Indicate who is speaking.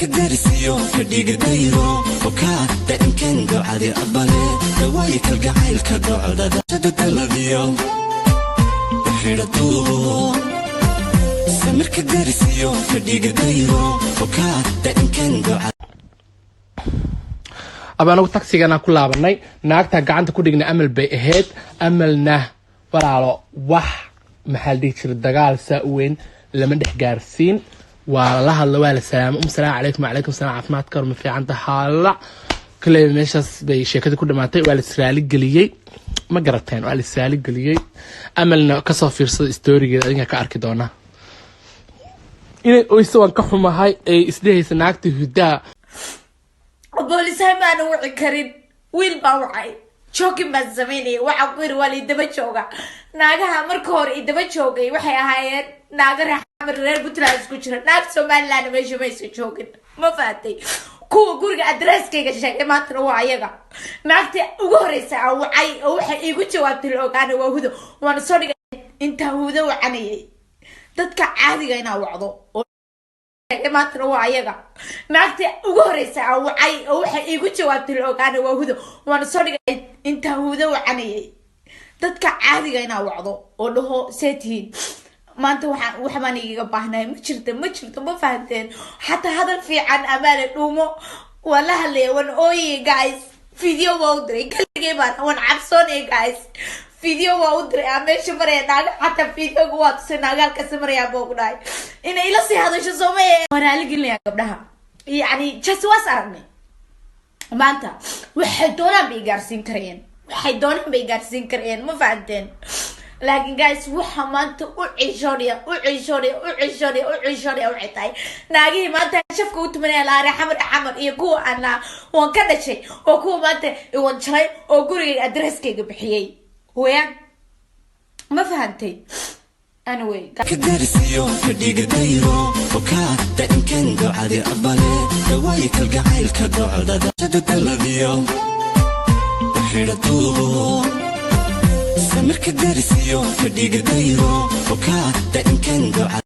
Speaker 1: كدرسيو كديق دايرو وكاد إن كان قعدي أبالي دوايك القعيل كقعدة شدد الذيو وحيرتو سمر كدرسيو كديق دايرو وكاد إن كان قعدي
Speaker 2: أبغى تاكسينا كلها بناي ناقتها قاعدة كودينا أمل بيهات أملنا ولا وح محل ديش الدجال ساوين لما ندح جارسين والله الله وعلى السلام السلام عليكم وعليكم السلام عفمات كرم في عند حالة كل ماشاس بشيكة كل ما تي وعلى السرالي قليي ما قرأتين وعلى السرالي قليي أملنا كصافير ستوري كذا كأركدونا إنه ويسوون كحوم هاي إسديه سناكتي هدا
Speaker 3: بوليس هاي ما نوعي كريم ويل باوعي شوكي ما زميني وعقير والي دبا شوكا ناقها مركور دبا شوكي وحي هايين ناقا راح عمر رير بطلاس كوشرا ناق سومال لانا ميشو ميسو شوكين ما فاتي كو قورق أدرس كيكا شاكي ما تنوع يقا ناقتي uguhoreysa aan wacay oo waxay iigu jawaabtay ogaana waa hudo waan soo dhigay inta hudo wacanayay dadka caadiga inaa wacdo maantana waa ayaga naagta ugu horeysa aan wacay oo waxay iigu jawaabtay ogaana waa hudo waan soo dhigay inta hudo wacanayay dadka caadiga inaa wacdo oo dhaho seetiin maanta waxaan iiga baahnahay ma jirto ma fahanteen hatta hadal fiican amaana dhuumo wala haleewan ooy guys video waa u diray kaligay baan waan cabsoonay guys video waa u diray ameesha maray naag hatta video waa tusay naagaalka samaraya boo ku dhaay inay ila sii hadasho Soomaaliya waraali gelin gabdhaha yani just was aragni maanta waxay doonaan bay gaarsiin kareen ma fahanteen laakiin guys waxa maanta u ciishoonaya waxay tahay naagii maanta shafka u tumanaya la xamar iyo kuwa aan waan ka dhashay oo kuwa maanta iwan jaray oo guriga addresskayga bixiyay ويا ما فهمتي anyway
Speaker 1: كدرسيو كديق دايرو وكاد إن كان قعدي أبالي دوايك القعيل كقعدة شدد الذيو وحيرتو سمر كدرسيو كديق دايرو وكاد إن كان قعدي